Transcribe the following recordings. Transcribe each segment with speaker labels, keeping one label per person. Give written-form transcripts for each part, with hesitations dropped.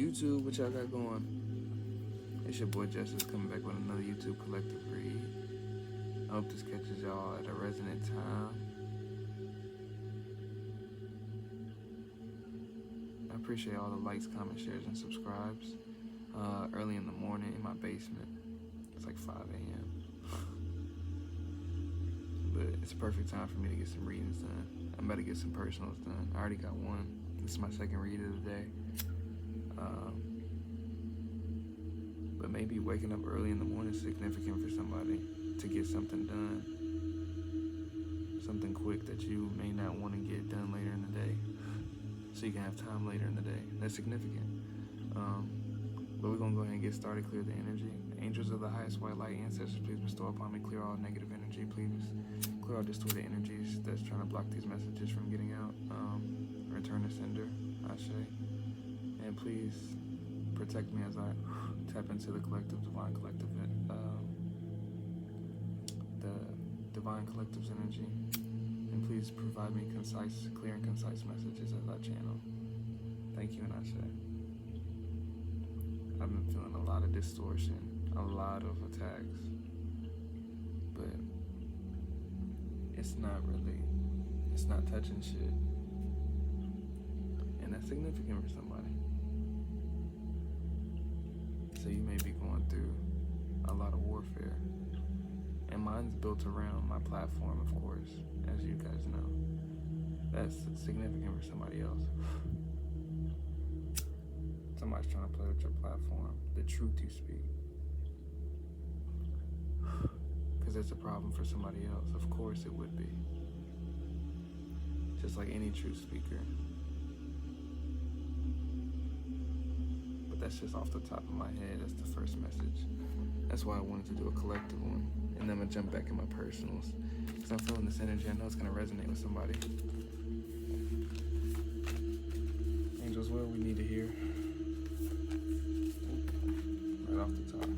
Speaker 1: YouTube, what y'all got going? It's your boy Justice coming back with another YouTube collective read. I hope this catches y'all at a resonant time. I appreciate all the likes, comments, shares, and subscribes. Early in the morning in my basement. It's like 5 a.m. But it's a perfect time for me to get some readings done. I'm about to get some personals done. I already got one. This is my second read of the day. But maybe waking up early in the morning is significant for somebody to get something done. Something quick that you may not want to get done later in the day. So you can have time later in the day. That's significant. But we're going to go ahead and get started, clear the energy. Angels of the highest white light ancestors, please bestow upon me, clear all negative energy, please. Clear all distorted energies that's trying to block these messages from getting out. Return to sender, Ashe. And please protect me as I tap into the collective, divine collective, the divine collective's energy. And please provide me concise, clear and concise messages as I channel. Thank you and Ashe. I've been feeling a lot of distortion, a lot of attacks, but it's not touching shit. And that's significant for somebody. So you may be going through a lot of warfare. And mine's built around my platform, of course, as you guys know. That's significant for somebody else. Somebody's trying to play with your platform, the truth you speak. Because it's a problem for somebody else. Of course it would be. Just like any truth speaker. But that's just off the top of my head. That's the first message. That's why I wanted to do a collective one. And then I'm going to jump back in my personals. Because I'm feeling this energy. I know it's going to resonate with somebody. Angels, what do we need to hear? Right off the top.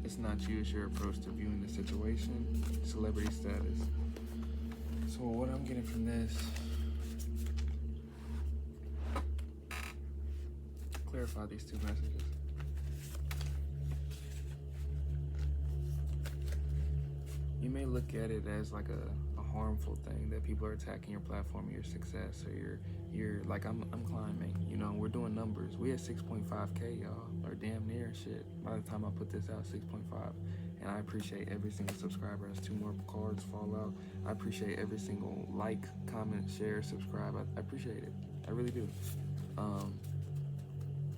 Speaker 1: It's not you, it's your approach to viewing the situation. Celebrity status. So what I'm getting from this, clarify these two messages. You may look at it as like a harmful thing that people are attacking your platform, your success, or you're like I'm climbing. You know, we're doing numbers. We at 6.5K, y'all, or damn near shit. By the time I put this out, 6.5. And I appreciate every single subscriber as 2 more cards fall out. I appreciate every single like, comment, share, subscribe. I appreciate it. I really do.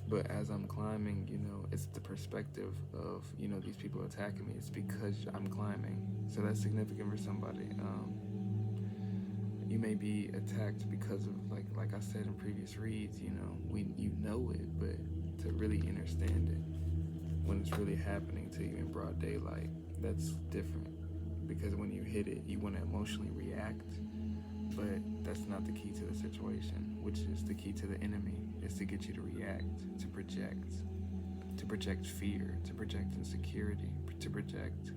Speaker 1: But as I'm climbing, you know, it's the perspective of, you know, these people attacking me. It's because I'm climbing. So that's significant for somebody. You may be attacked because of, like I said in previous reads, you know, you know it, but to really understand it, when it's really happening to you in broad daylight, that's different. Because when you hit it, you want to emotionally react, but that's not the key to the situation, which is the key to the enemy, is to get you to react, to project fear, to project insecurity, to project,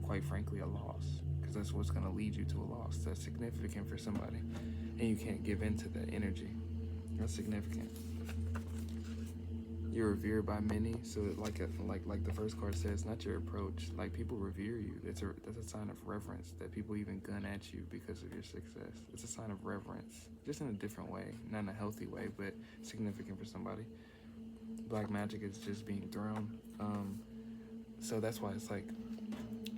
Speaker 1: quite frankly, a loss, because that's what's going to lead you to a loss. That's significant for somebody, and you can't give in to that energy. That's significant. You're revered by many, so like the first card says, not your approach. Like, people revere you. That's a sign of reverence, that people even gun at you because of your success. It's a sign of reverence, just in a different way, not in a healthy way, but significant for somebody. Black magic is just being thrown. So that's why it's like,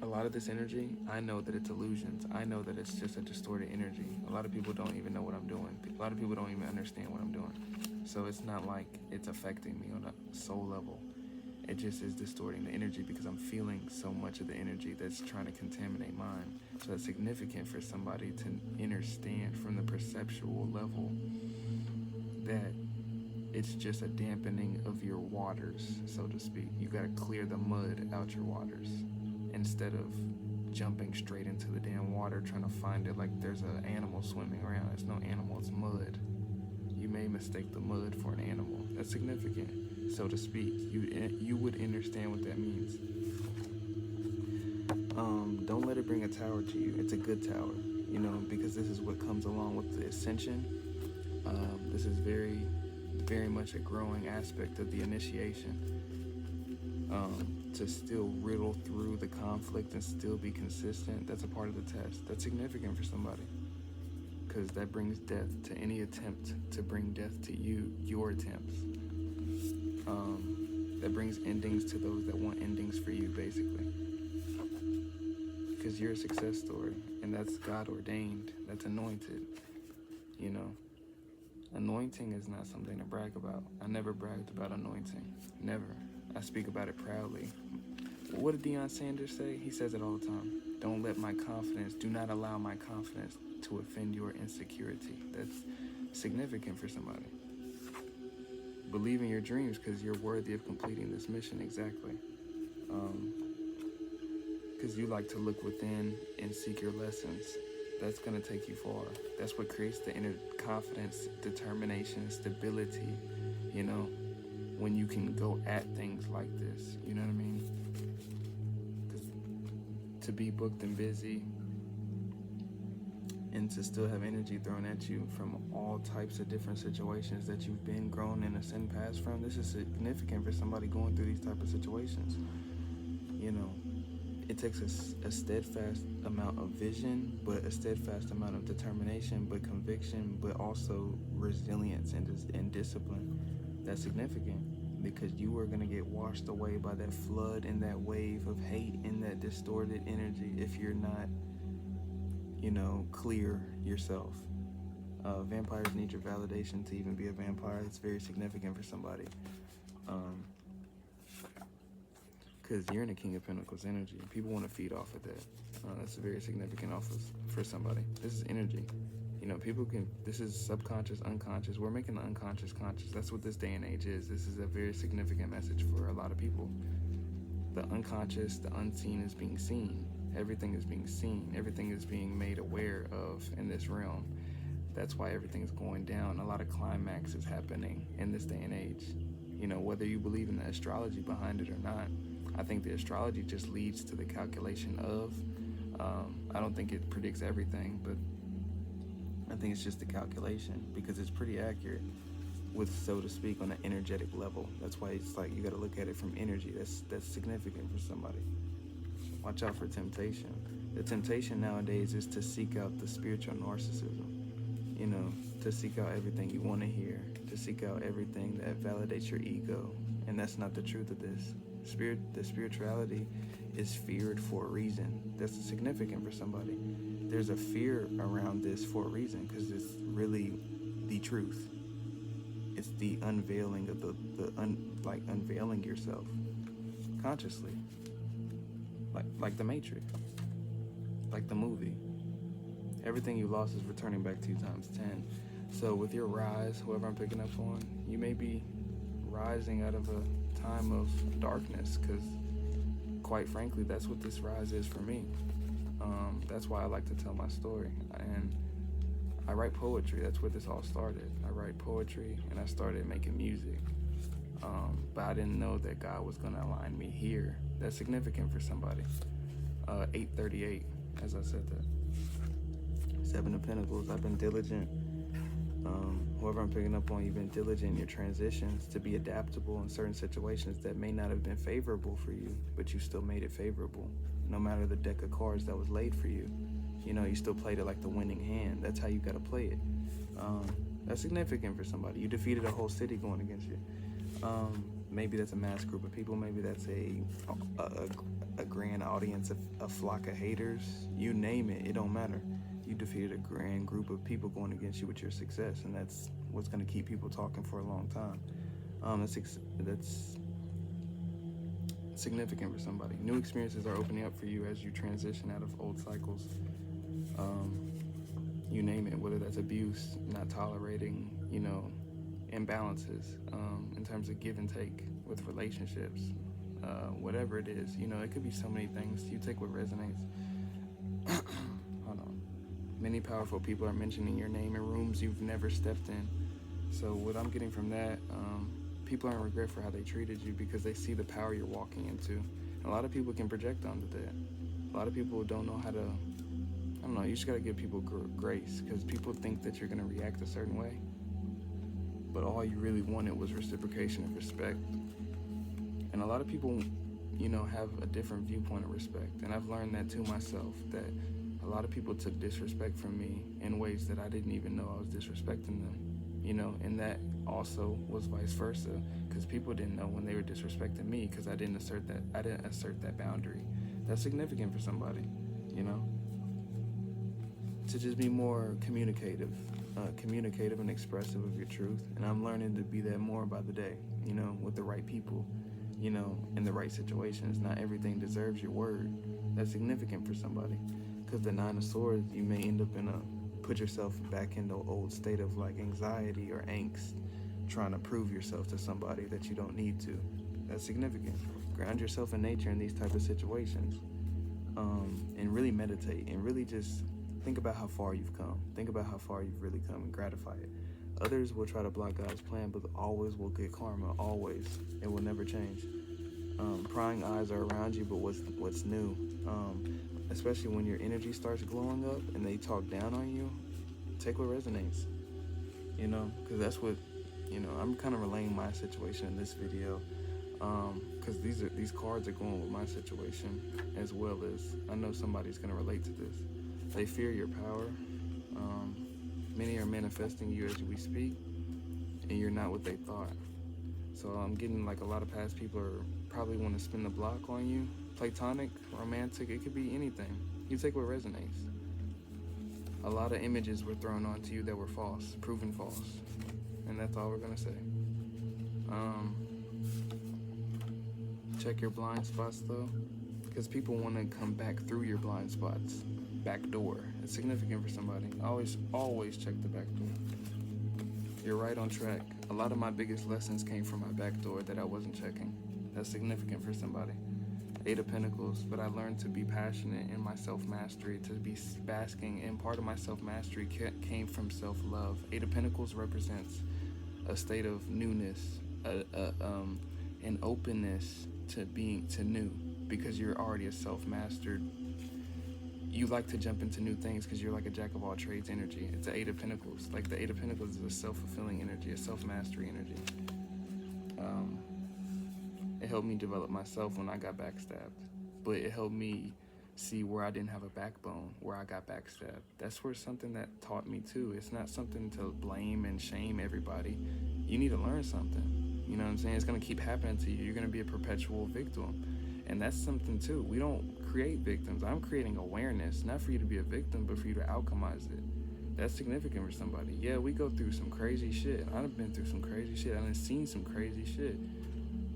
Speaker 1: a lot of this energy, I know that it's illusions. I know that it's just a distorted energy. A lot of people don't even know what I'm doing. A lot of people don't even understand what I'm doing. So it's not like it's affecting me on a soul level. It just is distorting the energy because I'm feeling so much of the energy that's trying to contaminate mine. So it's significant for somebody to understand from the perceptual level that it's just a dampening of your waters, so to speak. You gotta clear the mud out your waters instead of jumping straight into the damn water trying to find it like there's an animal swimming around. There's no animal, it's mud. You may mistake the mud for an animal. That's significant, so to speak. You would understand what that means. Don't let it bring a tower to you. It's a good tower, you know, because this is what comes along with the ascension. This is very, very much a growing aspect of the initiation. To still riddle through the conflict and still be consistent, that's a part of the test. That's significant for somebody, because that brings death to any attempt to bring death to you, your attempts. That brings endings to those that want endings for you, basically. Because you're a success story, and that's God ordained, that's anointed, you know. Anointing is not something to brag about. I never bragged about anointing, never. I speak about it proudly. What did Deion Sanders say? He says it all the time. Do not allow my confidence to offend your insecurity. That's significant for somebody. Believe in your dreams because you're worthy of completing this mission, exactly. Because you like to look within and seek your lessons. That's going to take you far. That's what creates the inner confidence, determination, stability, you know, when you can go at things like this, you know what I mean? 'Cause to be booked and busy and to still have energy thrown at you from all types of different situations that you've been grown in a sin past from, this is significant for somebody going through these type of situations. You know, it takes a steadfast amount of vision, but a steadfast amount of determination, but conviction, but also resilience and discipline. That's significant, because you are going to get washed away by that flood and that wave of hate and that distorted energy if you're not, you know, clear yourself. Vampires need your validation to even be a vampire. It's very significant for somebody. Because you're in a King of Pentacles energy. People want to feed off of that. That's a very significant office for somebody. This is energy. You know, this is subconscious, unconscious. We're making the unconscious conscious. That's what this day and age is. This is a very significant message for a lot of people. The unconscious, the unseen is being seen. Everything is being seen. Everything is being made aware of in this realm. That's why everything is going down. A lot of climax is happening in this day and age. You know, whether you believe in the astrology behind it or not, I think the astrology just leads to the calculation of. I don't think it predicts everything, but I think it's just the calculation, because it's pretty accurate with, so to speak, on an energetic level. That's why it's like you got to look at it from energy. That's significant for somebody. Watch out for temptation. The temptation nowadays is to seek out the spiritual narcissism. You know, to seek out everything you want to hear, to seek out everything that validates your ego. And that's not the truth of this. The spirituality is feared for a reason. That's significant for somebody. There's a fear around this for a reason, because it's really the truth. It's the unveiling of unveiling yourself consciously, like the Matrix, like the movie. Everything you lost is returning back to you times 10. So with your rise, whoever I'm picking up on, you may be rising out of a time of darkness, because quite frankly, that's what this rise is for me. That's why I like to tell my story. And I write poetry. That's where this all started. I write poetry, and I started making music. But I didn't know that God was going to align me here. That's significant for somebody. 838, as I said that. 7 of Pentacles. I've been diligent. Whoever I'm picking up on, you've been diligent in your transitions to be adaptable in certain situations that may not have been favorable for you, but you still made it favorable. No matter the deck of cards that was laid for you, you know, you still played it like the winning hand. That's how you got to play it. That's significant for somebody. You defeated a whole city going against you. Maybe that's a mass group of people. Maybe that's a grand audience, a flock of haters. You name it, it don't matter. You defeated a grand group of people going against you with your success, and that's what's going to keep people talking for a long time. That's significant for somebody. New experiences are opening up for you as you transition out of old cycles. You name it, whether that's abuse, not tolerating, you know, imbalances in terms of give and take with relationships, whatever it is. You know, it could be so many things. You take what resonates. Hold on. Many powerful people are mentioning your name in rooms you've never stepped in. So what I'm getting from that, people aren't regret for how they treated you, because they see the power you're walking into. And a lot of people can project onto that. A lot of people don't know how to, I don't know, you just got to give people grace, because people think that you're going to react a certain way. but all you really wanted was reciprocation and respect. And a lot of people, have a different viewpoint of respect. And I've learned that too myself, that a lot of people took disrespect from me in ways that I didn't even know I was disrespecting them. And that also was vice versa, because people didn't know when they were disrespecting me because I didn't assert that boundary. That's significant for somebody, to just be more communicative and expressive of your truth. And I'm learning to be that more by the day, with the right people, in the right situations. Not everything deserves your word. That's significant for somebody, because the 9 of Swords, you may end up put yourself back in the old state of like anxiety or angst, trying to prove yourself to somebody that you don't need to. That's significant. Ground yourself in nature in these type of situations, and really meditate and really just think about how far you've come. Think about how far you've really come and gratify it. Others will try to block God's plan, but always will get karma. Always. It will never change. Prying eyes are around you, but what's new? Especially when your energy starts glowing up and they talk down on you, take what resonates. Because that's what, I'm kind of relaying my situation in this video, because these cards are going with my situation, as well as I know somebody's going to relate to this. They fear your power. Many are manifesting you as we speak, and you're not what they thought. So I'm getting like a lot of past people are probably want to spin the block on you. Platonic, romantic, it could be anything. You take what resonates. A lot of images were thrown onto you that were false, proven false. And that's all we're gonna say. Check your blind spots though, because people want to come back through your blind spots. Back door. It's significant for somebody. Always check the back door. You're right on track. A lot of my biggest lessons came from my back door that I wasn't checking. That's significant for somebody. 8 of Pentacles, but I learned to be passionate in my self-mastery, to be basking, and part of my self-mastery came from self-love. 8 of Pentacles represents a state of newness, an openness to new, because you're already a self-mastered. You like to jump into new things because you're like a jack of all trades energy. It's the 8 of Pentacles. Like the 8 of Pentacles is a self-fulfilling energy, a self-mastery energy. It helped me develop myself when I got backstabbed, but it helped me see where I didn't have a backbone, where I got backstabbed. That's where something that taught me too. It's not something to blame and shame everybody. You need to learn something. You know what I'm saying? It's going to keep happening to you. You're going to be a perpetual victim. And that's something too. We don't create victims. I'm creating awareness, not for you to be a victim, but for you to alchemize it. That's significant for somebody. Yeah, we go through some crazy shit. I've been through some crazy shit. I've seen some crazy shit.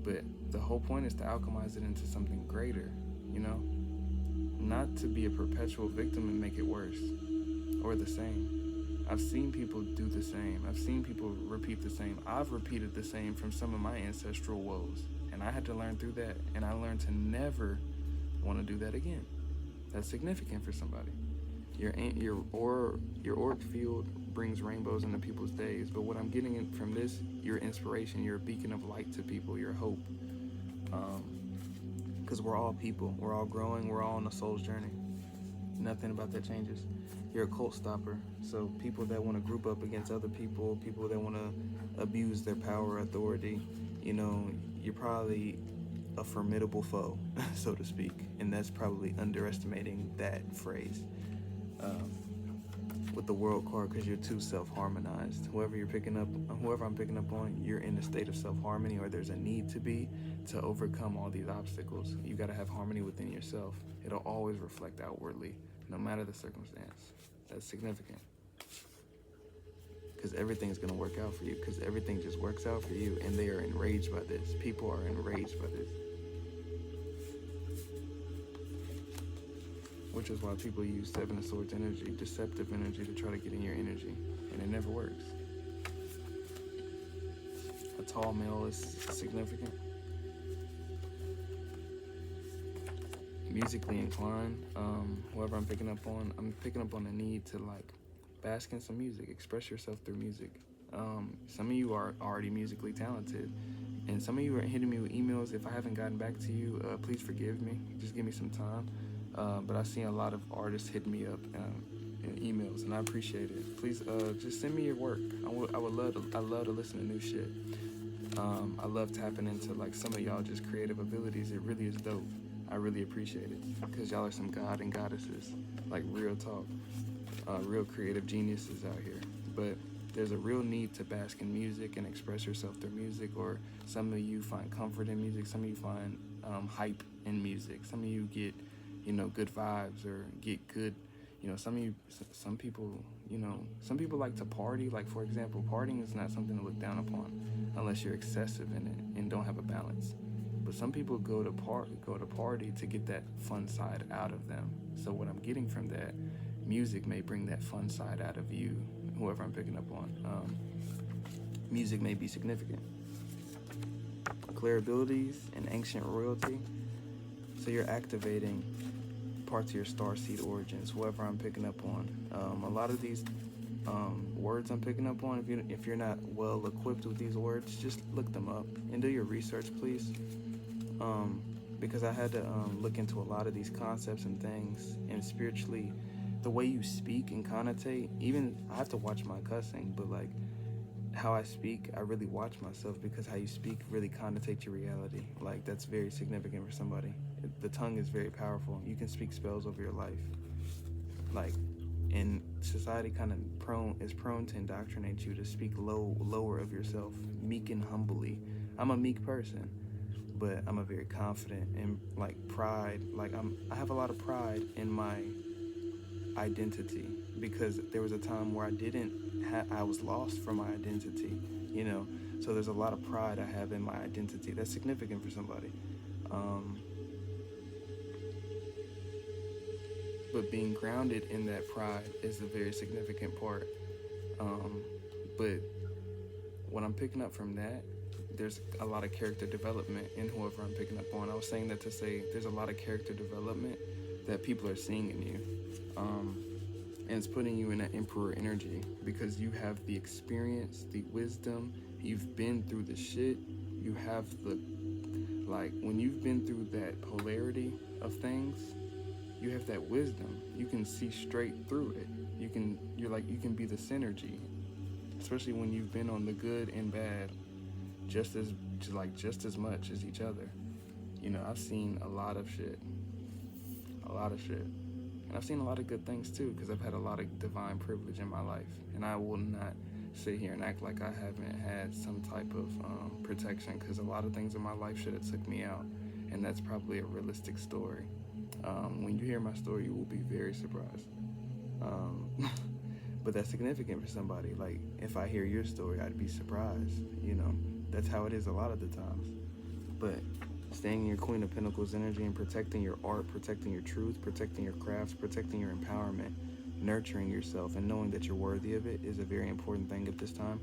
Speaker 1: But the whole point is to alchemize it into something greater, Not to be a perpetual victim and make it worse or the same. I've seen people do the same. I've seen people repeat the same. I've repeated the same from some of my ancestral woes. And I had to learn through that. And I learned to never want to do that again. That's significant for somebody. Your auric field brings rainbows into people's days. But what I'm getting from this, your inspiration, you're a beacon of light to people, your hope. Because we're all people. We're all growing. We're all on a soul's journey. Nothing about that changes. You're a cult stopper. So people that want to group up against other people, people that want to abuse their power, authority, you're probably a formidable foe, so to speak. And that's probably underestimating that phrase with the World card, because you're too self-harmonized. Whoever I'm picking up on, you're in a state of self-harmony, or there's a need to be, to overcome all these obstacles. You got to have harmony within yourself. It'll always reflect outwardly, no matter the circumstance. That's significant. Because everything's going to work out for you, because everything just works out for you, and they are enraged by this. People are enraged by this. Which is why people use 7 of Swords energy, deceptive energy, to try to get in your energy, and it never works. A tall male is significant. Musically inclined, whoever I'm picking up on the need to bask in some music, express yourself through music. Some of you are already musically talented, and some of you are hitting me with emails. If I haven't gotten back to you, please forgive me. Just give me some time. But I've seen a lot of artists hit me up and emails, and I appreciate it. Please just send me your work. I would love to listen to new shit. I love tapping into like some of y'all just creative abilities. It really is dope. I really appreciate it because y'all are some god and goddesses, like real talk, real creative geniuses out here. But there's a real need to bask in music and express yourself through music, or some of you find comfort in music, some of you find hype in music, some of you get, good vibes or get good, some people, some people like to party. Like, for example, partying is not something to look down upon unless you're excessive in it and don't have a balance. But some people go to party to get that fun side out of them. So what I'm getting from that, music may bring that fun side out of you, whoever I'm picking up on. Music may be significant. Clear abilities and ancient royalty. So you're activating parts of your starseed origins, whoever I'm picking up on. A lot of these words I'm picking up on, if you're not well equipped with these words, just look them up and do your research, please. Because I had to look into a lot of these concepts and things, and spiritually, the way you speak and connotate, even I have to watch my cussing, but like how I speak, I really watch myself, because how you speak really connotates your reality. Like, that's very significant for somebody. The tongue is very powerful. You can speak spells over your life. Like, and society kind of is prone to indoctrinate you to speak lower of yourself, meek and humbly. I'm a meek person, but I'm a very confident and like pride. Like I have a lot of pride in my identity, because there was a time where I was lost from my identity, so there's a lot of pride I have in my identity. That's significant for somebody. But being grounded in that pride is a very significant part. But what I'm picking up from that, there's a lot of character development in whoever I'm picking up on. I was saying that to say there's a lot of character development that people are seeing in you. And it's putting you in an emperor energy, because you have the experience, the wisdom, you've been through the shit, you have when you've been through that polarity of things, you have that wisdom. You can see straight through it. You can be the synergy, especially when you've been on the good and bad just as much as each other. I've seen a lot of shit. And I've seen a lot of good things too, because I've had a lot of divine privilege in my life. And I will not sit here and act like I haven't had some type of protection, because a lot of things in my life should have took me out. And that's probably a realistic story. When you hear my story, you will be very surprised. But that's significant for somebody. Like, if I hear your story, I'd be surprised. That's how it is a lot of the times. But staying in your Queen of Pentacles energy and protecting your art, protecting your truth, protecting your crafts, protecting your empowerment, nurturing yourself, and knowing that you're worthy of it is a very important thing at this time.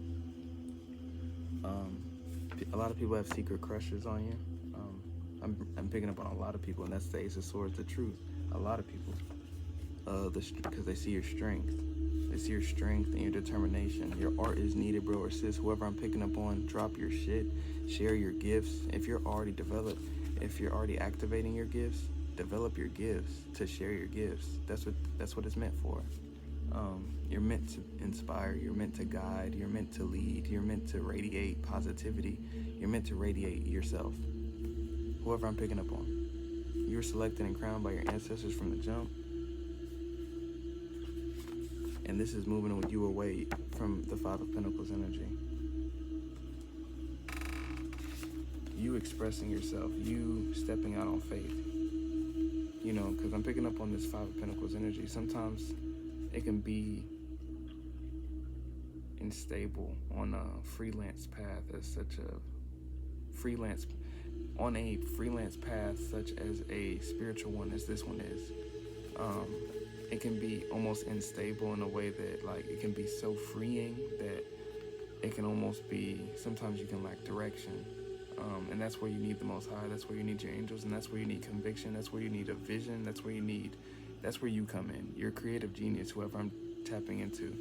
Speaker 1: A lot of people have secret crushes on you. I'm picking up on a lot of people, and that's the Ace of Swords, the truth. A lot of people, because they see your strength. They see your strength and your determination. Your art is needed, bro or sis. Whoever I'm picking up on, drop your shit. Share your gifts. If you're already developed, if you're already activating your gifts, develop your gifts to share your gifts. That's what it's meant for. You're meant to inspire. You're meant to guide. You're meant to lead. You're meant to radiate positivity. You're meant to radiate yourself. Whoever I'm picking up on. You were selected and crowned by your ancestors from the jump. And this is moving you away from the Five of Pentacles energy. You expressing yourself, you stepping out on faith. Because I'm picking up on this Five of Pentacles energy. Sometimes it can be unstable on a freelance path on a freelance path such as a spiritual one as this one is. It can be almost unstable in a way that it can be so freeing that it can almost be, sometimes you can lack direction. And that's where you need the Most High. That's where you need your angels, and that's where you need conviction. That's where you need a vision. That's where you come in. You're a creative genius, whoever I'm tapping into,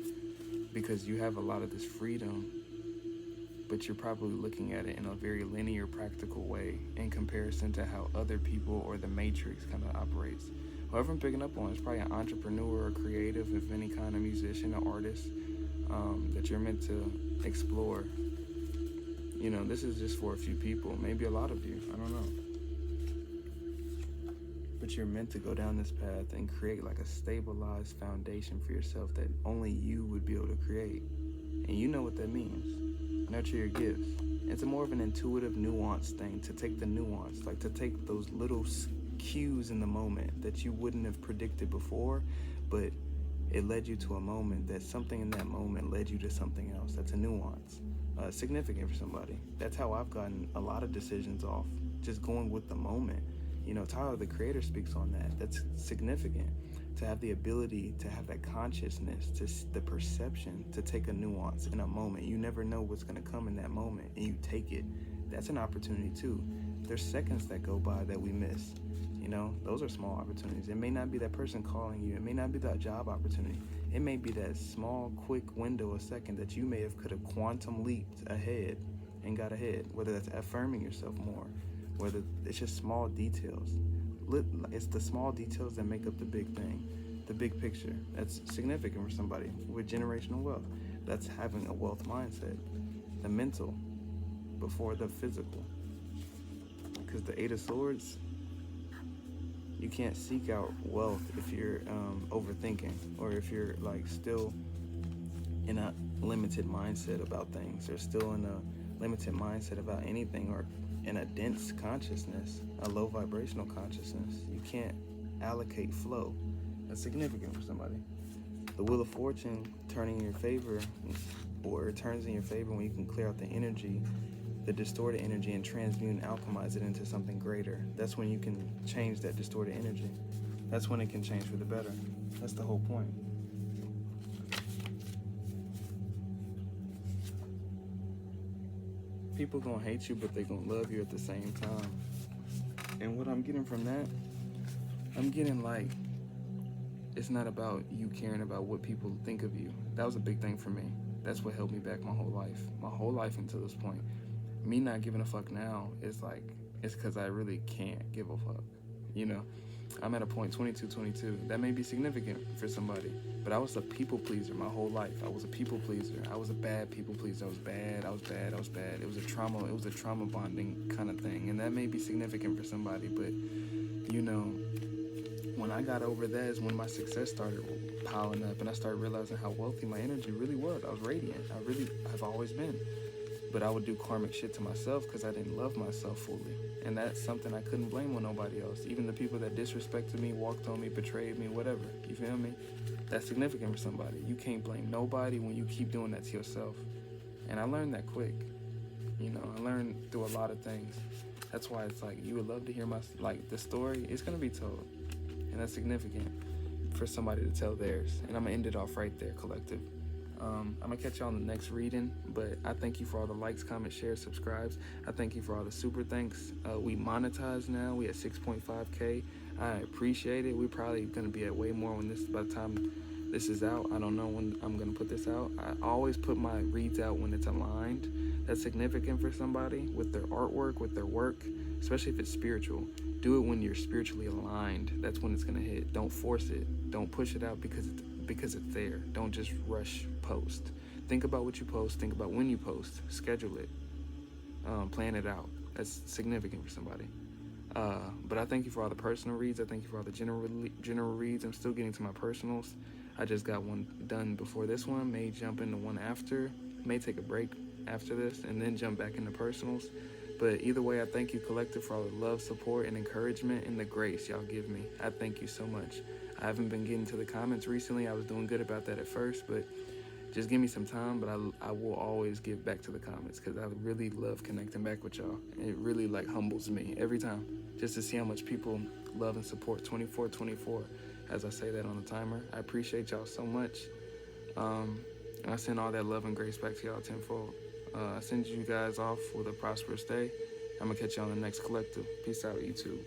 Speaker 1: because you have a lot of this freedom, but you're probably looking at it in a very linear, practical way in comparison to how other people or the Matrix kind of operates. whoever I'm picking up on is probably an entrepreneur or creative, if any kind of musician or artist, that you're meant to explore. You know, this is just for a few people, maybe a lot of you, I don't know. But you're meant to go down this path and create like a stabilized foundation for yourself that only you would be able to create. And you know what that means. Nurture your gifts. It's a more of an intuitive, nuanced thing, to take the nuance, like to take those little cues in the moment that you wouldn't have predicted before, but it led you to a moment that something in that moment led you to something else. That's a nuance. Significant for somebody. That's how I've gotten a lot of decisions off, just going with the moment. You know, Tyler, the creator, speaks on that. That's significant. To have the ability to have that consciousness, to the perception, to take a nuance in a moment. You never know what's going to come in that moment, and you take it. That's an opportunity too. There's seconds that go by that we miss. You know, those are small opportunities. It may not be that person calling you. It may not be that job opportunity. It may be that small, quick window a second that you may have could have quantum leaped ahead and got ahead, whether that's affirming yourself more, whether it's just small details. It's the small details that make up the big thing, the big picture. That's significant for somebody with generational wealth. That's having a wealth mindset, the mental before the physical. Because the Eight of Swords, you can't seek out wealth if you're overthinking, or if you're like still in a limited mindset about things, or still in a limited mindset about anything, or in a dense consciousness, a low vibrational consciousness. You can't allocate flow. That's significant for somebody. The Wheel of Fortune turning in your favor, or it turns in your favor when you can clear out the energy, the distorted energy, and transmute and alchemize it into something greater. That's when you can change that distorted energy. That's when it can change for the better. That's the whole point. People gonna hate you, but they gonna love you at the same time. And what I'm getting from that, I'm getting like, it's not about you caring about what people think of you. That was a big thing for me. That's what held me back my whole life until this point. Me not giving a fuck now is like, it's because I really can't give a fuck. You know, I'm at a point, 22, that may be significant for somebody, but I was a people pleaser my whole life. I was a people pleaser. I was a bad people pleaser. I was bad. It was a trauma bonding kind of thing, and that may be significant for somebody, but you know, when I got over that is when my success started piling up, and I started realizing how wealthy my energy really was. I was radiant. I've always been. But I would do karmic shit to myself because I didn't love myself fully. And that's something I couldn't blame on nobody else. Even the people that disrespected me, walked on me, betrayed me, whatever. You feel me? That's significant for somebody. You can't blame nobody when you keep doing that to yourself. And I learned that quick. You know, I learned through a lot of things. That's why it's like, you would love to hear the story. It's going to be told. And that's significant for somebody to tell theirs. And I'm going to end it off right there, collective. I'm going to catch you on the next reading, but I thank you for all the likes, comments, shares, subscribes. I thank you for all the super thanks. We monetize now. We at 6.5K. I appreciate it. We're probably going to be at way more by the time this is out. I don't know when I'm going to put this out. I always put my reads out when it's aligned. That's significant for somebody with their artwork, with their work, especially if it's spiritual. Do it when you're spiritually aligned. That's when it's going to hit. Don't force it. Don't push it out because it's there. Don't just rush post. Think about what you post. Think about when you post. Schedule it. Plan it out. That's significant for somebody. But I thank you for all the personal reads. I thank you for all the general reads. I'm still getting to my personals. I just got one done before this one. May jump into one after. May take a break after this and then jump back into personals. But either way, I thank you, collective, for all the love, support, and encouragement, and the grace y'all give me. I thank you so much. I haven't been getting to the comments recently. I was doing good about that at first, but just give me some time. But I will always give back to the comments because I really love connecting back with y'all. And it really humbles me every time just to see how much people love and support 24/24 as I say that on the timer. I appreciate y'all so much. And I send all that love and grace back to y'all tenfold. I send you guys off with a prosperous day. I'm going to catch you on the next collective. Peace out, YouTube.